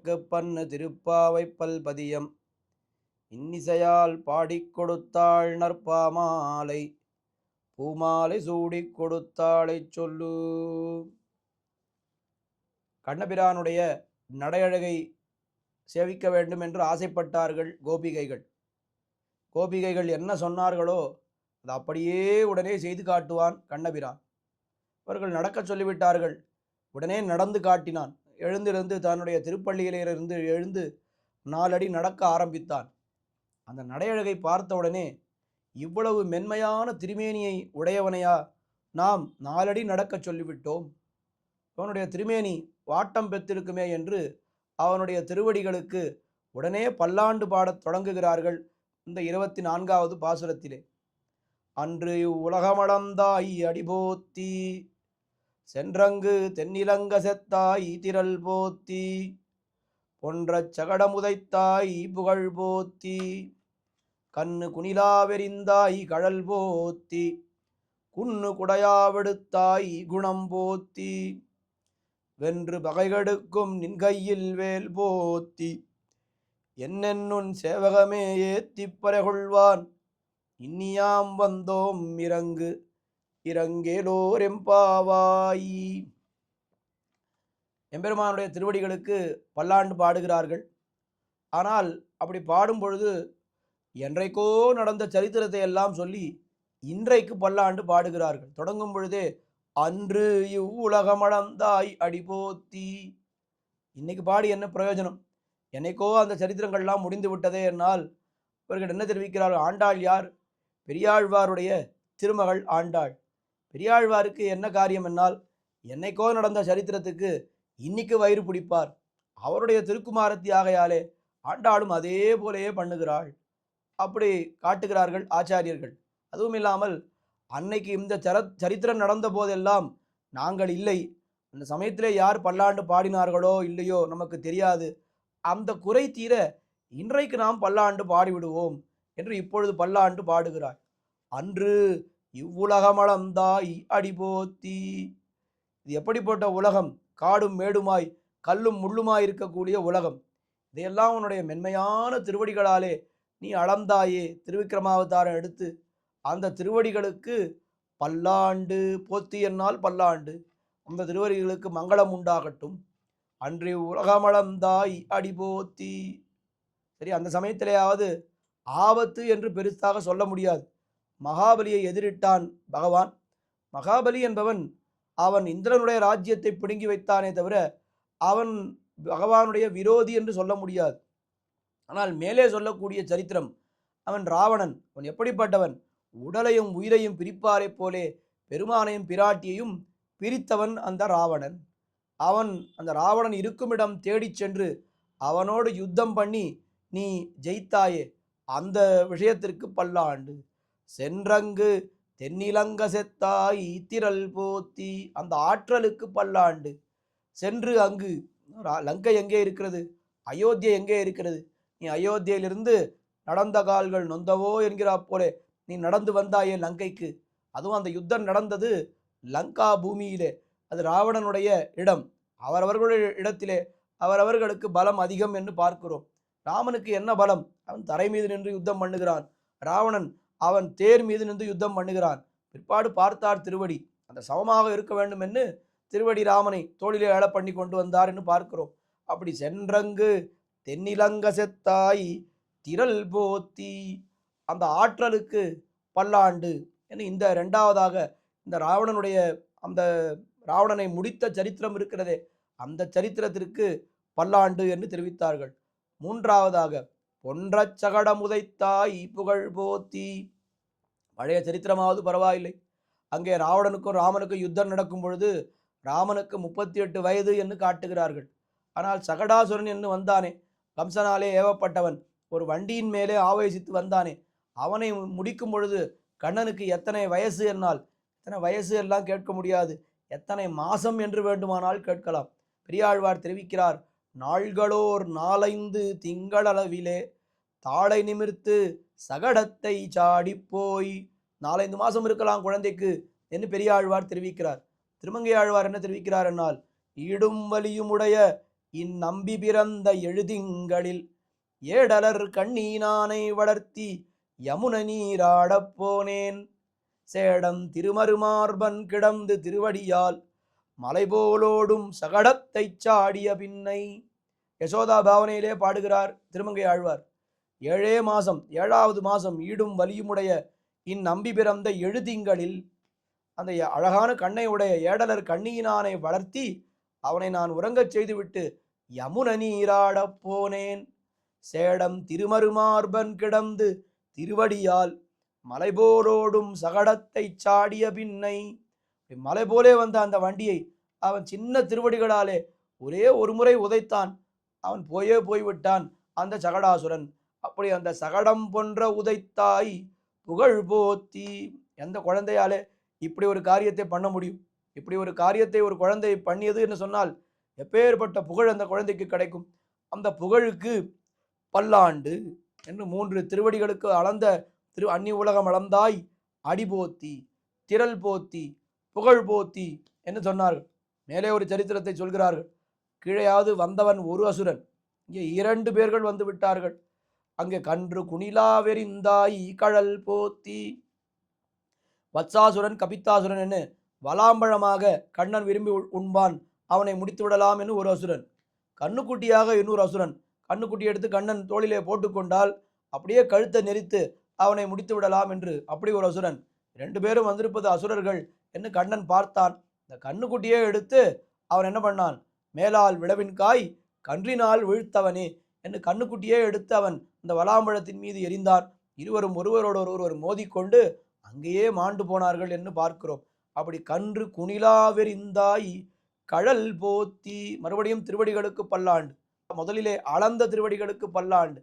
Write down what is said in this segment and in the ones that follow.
எனக்கு பண்ணு திருப்பாவை பல்பதியம் இன்னிசையால் பாடிக் கொடுத்தாள் நற்பாமாலை பூமாலை சூடிக் கொடுத்தாளை சொல்லு. கண்ணபிரானுடைய நடையழகை சேவிக்க வேண்டும் என்று ஆசைப்பட்டார்கள் கோபிகைகள். கோபிகைகள் என்ன சொன்னார்களோ அது அப்படியே உடனே செய்து காட்டுவான் கண்ணபிரான். அவர்கள் நடக்க சொல்லிவிட்டார்கள். உடனே நடந்து காட்டினான். எழுந்திருந்து தன்னுடைய திருப்பள்ளியிலிருந்து எழுந்து 4 அடி நடக்க ஆரம்பித்தான். அந்த நடையழகை பார்த்தவுடனே இவ்வளவு மென்மையான திருமேனியை உடையவனையா நாம் 4 அடி நடக்க சொல்லிவிட்டோம், அவனுடைய திருமேனி வாட்டம் பெற்றிருக்குமே என்று அவனுடைய திருவடிகளுக்கு உடனே பல்லாண்டு பாடத் தொடங்குகிறார்கள். இந்த 24வது பாசுரத்திலே அன்று உலகமளந்தாய் அடிபோத்தி சென்றங்கு தென்னிலங்க செத்தாய் திரள் போத்தி பொன்றச் சகடமுதைத்தாய் புகழ் போத்தி கண்ணு குனிலாவெறிந்தாய் கழல் போத்தி குன்னு குடையாவெடுத்தாய் குணம் போத்தி வென்று பகைகெடுக்கும் நின் கையில் வேல் போத்தி என்னென்னுன் சேவகமே ஏத்திப் பறைகொள்வான் இன்னியாம் வந்தோம் இறங்கு இறங்கேலோர் எம்பாவாய். எம்பெருமானுடைய திருவடிகளுக்கு பல்லாண்டு பாடுகிறார்கள். ஆனால் அப்படி பாடும் பொழுது என்றைக்கோ நடந்த சரித்திரத்தை எல்லாம் சொல்லி இன்றைக்கு பல்லாண்டு பாடுகிறார்கள். தொடங்கும் பொழுதே அன்று இவ்வுலகமளந்தாய் அடிபோத்தி. இன்னைக்கு பாடி என்ன பிரயோஜனம்? என்னைக்கோ அந்த சரித்திரங்கள்லாம் முடிந்து விட்டதே. என்னால் இவர்கள் என்ன தெரிவிக்கிறார்கள்? ஆண்டாள் யார்? பெரியாழ்வாருடைய திருமகள் ஆண்டாள். பெரியாழ்வாருக்கு என்ன காரியம் என்னால் என்னைக்கோ நடந்த சரித்திரத்துக்கு இன்னைக்கு வயிறு பிடிப்பார். அவருடைய திருக்குமாரத்தி ஆகையாலே ஆண்டாளும் அதே போலேயே பண்ணுகிறாள். அப்படி காட்டுகிறார்கள் ஆச்சாரியர்கள். அதுவும் இல்லாமல் அன்னைக்கு இந்த சரித்திரம் நடந்த போதெல்லாம் நாங்கள் இல்லை, அந்த சமயத்திலே யார் பல்லாண்டு பாடினார்களோ இல்லையோ நமக்கு தெரியாது, அந்த குறை தீர இன்றைக்கு நாம் பல்லாண்டு பாடிவிடுவோம் என்று இப்பொழுது பல்லாண்டு பாடுகிறாள். அன்று இவ்வுலகமளந்தாய் அடிபோத்தி. இது எப்படிப்பட்ட உலகம்? காடும் மேடுமாய் கல்லும் முள்ளுமாய் இருக்கக்கூடிய உலகம். இதையெல்லாம் உன்னுடைய மென்மையான திருவடிகளாலே நீ அளந்தாயே. திருவிக்கிரமாவதாரம் எடுத்து அந்த திருவடிகளுக்கு பல்லாண்டு போத்தி என்னால் பல்லாண்டு. அந்த திருவடிகளுக்கு மங்களம் உண்டாகட்டும். அன்று உலகமளந்தாய் அடிபோத்தி. சரி, அந்த சமயத்திலேயாவது ஆபத்து என்று பெருசாக சொல்ல முடியாது. மகாபலியை எதிரிட்டான் பகவான். மகாபலி என்பவன் அவன் இந்திரனுடைய ராஜ்யத்தை பிடுங்கி வைத்தானே தவிர அவன் பகவானுடைய விரோதி என்று சொல்ல முடியாது. ஆனால் மேலே சொல்லக்கூடிய சரித்திரம், அவன் ராவணன். அவன் எப்படிப்பட்டவன்? உடலையும் உயிரையும் பிரிப்பாரை போலே பெருமானையும் பிராட்டியையும் பிரித்தவன் அந்த ராவணன். அவன் அந்த ராவணன் இருக்குமிடம் தேடிச் சென்று அவனோடு யுத்தம் பண்ணி நீ ஜெயித்தாயே, அந்த விஷயத்திற்கு பல்லாண்டு. சென்றங்கு தென்னிலங்க செத்தாய் திரள் போத்தி. அந்த ஆற்றலுக்கு பல்லாண்டு. சென்று அங்கு லங்கை எங்கே இருக்கிறது? அயோத்தியை எங்கே இருக்கிறது? நீ அயோத்தியிலிருந்து நடந்த கால்கள் நொந்தவோ என்கிறா போலே நீ நடந்து வந்தாயே லங்கைக்கு. அதுவும் அந்த யுத்தம் நடந்தது லங்கா பூமியிலே. அது ராவணனுடைய இடம். அவரவர்களுடைய இடத்திலே அவரவர்களுக்கு பலம் அதிகம் என்று பார்க்கிறோம். ராமனுக்கு என்ன பலம்? அவன் தரை மீது நின்று யுத்தம் பண்ணுகிறான். ராவணன் அவன் தேர் மீது நின்று யுத்தம் பண்ணுகிறான். பிற்பாடு பார்த்தார் திருவடி. அந்த சமமாக இருக்க வேண்டும் என்று திருவடி ராமனை தோளிலே எழ பண்ணி கொண்டு வந்தார் என்று பார்க்கிறோம். அப்படி சென்றங்கு தென்னிலங்க செத்தாய் திரள் போத்தி. அந்த ஆற்றலுக்கு பல்லாண்டு என்று இந்த 2வதாக இந்த ராவணனுடைய அந்த ராவணனை முடித்த சரித்திரம் இருக்கிறதே, அந்த சரித்திரத்திற்கு பல்லாண்டு என்று தெரிவித்தார்கள். 3வதாக பொன்றச் சகடம் உதைத்தாய் புகழ் போத்தி. பழைய சரித்திரமாவது பரவாயில்லை. அங்கே ராவணனுக்கும் ராமனுக்கும் யுத்தம் நடக்கும் பொழுது ராமனுக்கு 38 வயது என்று காட்டுகிறார்கள். ஆனால் சகடாசுரன் என்று வந்தானே, கம்சனாலே ஏவப்பட்டவன், ஒரு வண்டியின் மேலே ஆவேசித்து வந்தானே, அவனை முடிக்கும் பொழுது கண்ணனுக்கு எத்தனை வயசு என்னால் எத்தனை வயசு எல்லாம் கேட்க முடியாது, எத்தனை மாசம் என்று வேண்டுமானால் கேட்கலாம். பெரியாழ்வார் தெரிவிக்கிறார், நாள்களோர் 4-5 திங்களளவிலே தாளை நிமிர்த்து சகடத்தை சாடிப்போய். 4-5 மாதம் இருக்கலாம் குழந்தைக்கு என்று பெரியாழ்வார் தெரிவிக்கிறார். திருமங்கை ஆழ்வார் என்ன தெரிவிக்கிறார் என்னால், ஈடும் வலியும் உடைய இந்நம்பி பிறந்த எழுதிங்களில் ஏடலர் கண்ணீனானை வளர்த்தி யமுன நீராடப் போனேன். சேடம் திருமருமார்பன் கிடந்து திருவடியால் மலைபோலோடும் சகடத்தைச் சாடிய பின்னை. யசோதா பாவனையிலே பாடுகிறார் திருமங்கை ஆழ்வார். 7வது மாசம் ஈடும் வலியுமுடைய இந்நம்பி பிறந்த எழுதிங்களில் அந்த அழகான கண்ணை உடைய ஏடலர் கண்ணியினானை வளர்த்தி அவனை நான் உறங்கச் செய்துவிட்டு யமுன நீராடப் போனேன். சேடம் திருமருமார்பன் கிடந்து திருவடியால் மலைபோலோடும் சகடத்தை சாடிய பின்னை. மலை போலே வந்த அந்த வண்டியை அவன் சின்ன திருவடிகளாலே ஒரே ஒரு முறை உதைத்தான். அவன் போய்விட்டான் அந்த சகடாசுரன். அப்படி அந்த சகடம் போன்ற உதைத்தாய் புகழ் போத்தி. எந்த குழந்தையாலே இப்படி ஒரு காரியத்தை பண்ண முடியும்? இப்படி ஒரு காரியத்தை ஒரு குழந்தை பண்ணியது என்று சொன்னால் எப்பேற்பட்ட புகழ் அந்த குழந்தைக்கு கிடைக்கும். அந்த புகழுக்கு பல்லாண்டு என்று 3 திருவடிகளுக்கு அளந்த அன்னி உலகம் அளந்தாய் அடிபோத்தி, திரள் போத்தி, புகழ் போத்தி என்று சொன்னார்கள். மேலே ஒரு சரித்திரத்தை சொல்கிறார்கள். கீழையாவது வந்தவன் ஒரு அசுரன், இங்கே 2 பேர்கள் வந்து விட்டார்கள். அங்கே கன்று குணிலாவெறிந்தாய் கழல் போத்தி. வத்சாசுரன் கபித்தாசுரன் என்று வலாம்பழமாக கண்ணன் விரும்பி உண்பான், அவனை முடித்து விடலாம் என்று ஒரு அசுரன். கண்ணுக்குட்டியாக இன்னொரு அசுரன். கண்ணுக்குட்டி எடுத்து கண்ணன் தோளிலே போட்டுக்கொண்டால் அப்படியே கழுத்தை நெரித்து அவனை முடித்து விடலாம் என்று அப்படி ஒரு அசுரன். 2 பேரும் வந்திருப்பது அசுரர்கள் என்று கண்ணன் பார்த்தான். இந்த கண்ணுக்குட்டியே எடுத்து அவன் என்ன பண்ணான்? மேலால் விளவின் காய் கன்றினால் வீழ்த்தவனே என்று கண்ணுக்குட்டியே எடுத்து அவன் இந்த வலாம்பழத்தின் மீது எரிந்தான். இருவரும் ஒருவரோடு மோதிக்கொண்டு அங்கேயே மாண்டு போனார்கள் என்று பார்க்கிறோம். அப்படி கன்று குணிலாவெறிந்தாய் கழல் போத்தி. மறுபடியும் திருவடிகளுக்கு பல்லாண்டு. முதலிலே அளந்த திருவடிகளுக்கு பல்லாண்டு,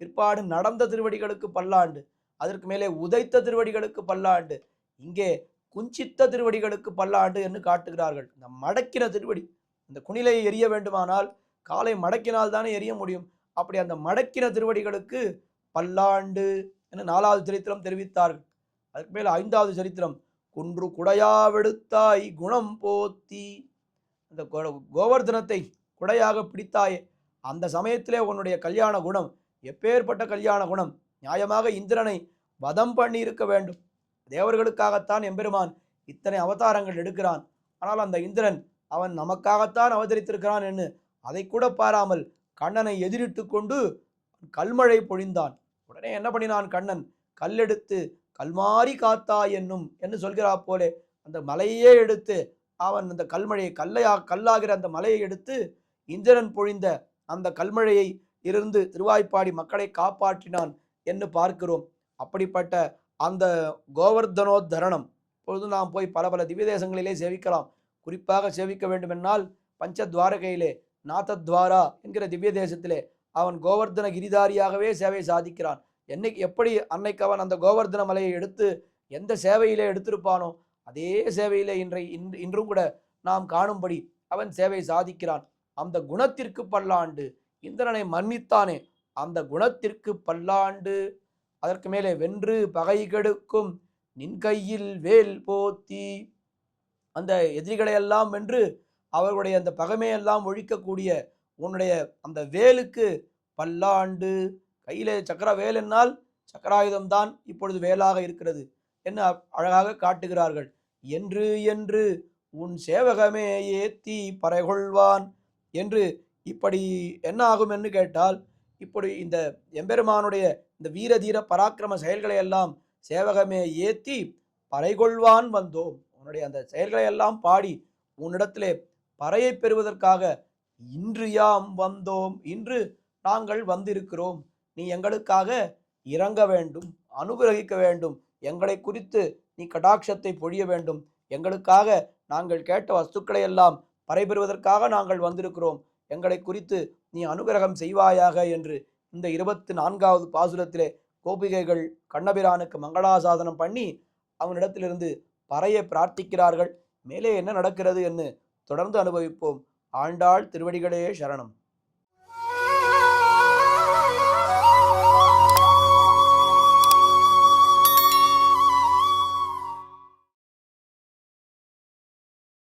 பிற்பாடு நடந்த திருவடிகளுக்கு பல்லாண்டு, அதற்கு மேலே உதைத்த திருவடிகளுக்கு பல்லாண்டு, இங்கே குஞ்சித்த திருவடிகளுக்கு பல்லாண்டு என்று காட்டுகிறார்கள். இந்த மடக்கின திருவடி, இந்த குணிலை எரிய வேண்டுமானால் காலை மடக்கினால் தானே எரிய முடியும். அப்படி அந்த மடக்கின திருவடிகளுக்கு பல்லாண்டு என்று 4வது சரித்திரம் தெரிவித்தார்கள். அதுக்கு மேலே 5வது சரித்திரம் குன்று குடையாவெடுத்தாய் குணம் போத்தி. அந்த கோவர்தனத்தை குடையாக பிடித்தாயே, அந்த சமயத்திலே உன்னுடைய கல்யாண குணம் எப்பேற்பட்ட கல்யாண குணம்! நியாயமாக இந்திரனை வதம் பண்ணி இருக்க வேண்டும். தேவர்களுக்காகத்தான் எம்பெருமான் இத்தனை அவதாரங்கள் எடுக்கிறான். ஆனால் அந்த இந்திரன் அவன் நமக்காகத்தான் அவதரித்திருக்கிறான் என்று அதை கூட பாராமல் கண்ணனை எதிரிட்டு கொண்டு கல்மழை பொழிந்தான். உடனே என்ன பண்ணினான் கண்ணன்? கல்லெடுத்து கல்மாரி காத்தாய் என்னும் என்று சொல்கிறார் போலே அந்த மலையே எடுத்து அவன் அந்த கல்மழையை கல்லாகிற அந்த மலையை எடுத்து இந்திரன் பொழிந்த அந்த கல்மழையை இருந்து திருவாய்ப்பாடி மக்களை காப்பாற்றினான் என்று பார்க்கிறோம். அப்படிப்பட்ட அந்த கோவர்தனோத்தரணம் இப்பொழுது நாம் போய் பல திவ்ய தேசங்களிலே சேவிக்கலாம். குறிப்பாக சேவிக்க வேண்டுமென்றால் பஞ்சத்வாரகையிலே நாதத்வாரா என்கிற திவ்ய தேசத்திலே அவன் கோவர்தன கிரிதாரியாகவே சேவை சாதிக்கிறான். எப்படி அன்னைக்கு அவன் அந்த கோவர்தன மலையை எடுத்து எந்த சேவையிலே எடுத்திருப்பானோ அதே சேவையிலே இன்றும் கூட நாம் காணும்படி அவன் சேவை சாதிக்கிறான். அந்த குணத்திற்கு பல்லாண்டு. இந்திரனை மன்னித்தானே, அந்த குணத்திற்கு பல்லாண்டு. அதற்கு மேலே வென்று பகை கெடுக்கும் நின் கையில் வேல் போத்தி. அந்த எதிரிகளையெல்லாம் வென்று அவர்களுடைய அந்த பகைமையெல்லாம் ஒழிக்கக்கூடிய உன்னுடைய அந்த வேலுக்கு பல்லாண்டு. கையிலே சக்கர வேல் என்னால் சக்கராயுதம்தான் இப்பொழுது வேலாக இருக்கிறது என்ன அழகாக காட்டுகிறார்கள். என்று என்று உன் சேவகமே ஏத்தி பறைகொள்வான் என்று. இப்படி என்ன ஆகும் என்று கேட்டால், இப்படி இந்த எம்பெருமானுடைய இந்த வீர தீர பராக்கிரம செயல்களை எல்லாம் சேவகமே ஏத்தி பறைகொள்வான் வந்தோம். உன்னுடைய அந்த செயல்களை எல்லாம் பாடி உன்னிடத்திலே பறையை பெறுவதற்காக இன்று யாம் வந்தோம், இன்று நாங்கள் வந்திருக்கிறோம். நீ எங்களுக்காக இறங்க வேண்டும், அனுகிரகிக்க வேண்டும், எங்களை குறித்து நீ கடாட்சத்தை பொழிய வேண்டும், எங்களுக்காக நாங்கள் கேட்ட வஸ்துக்களை எல்லாம் பறை பெறுவதற்காக நாங்கள் வந்திருக்கிறோம், எங்களை குறித்து நீ அனுகிரகம் செய்வாயாக என்று இந்த 24வது பாசுரத்திலே கோபிகைகள் கண்ணபிரானுக்கு மங்களாசாதனம் பண்ணி அவனிடத்திலிருந்து பறையை பிரார்த்திக்கிறார்கள். மேலே என்ன நடக்கிறது என்று தொடர்ந்து அனுபவிப்போம். ஆண்டாள் திருவடிகளே சரணம்.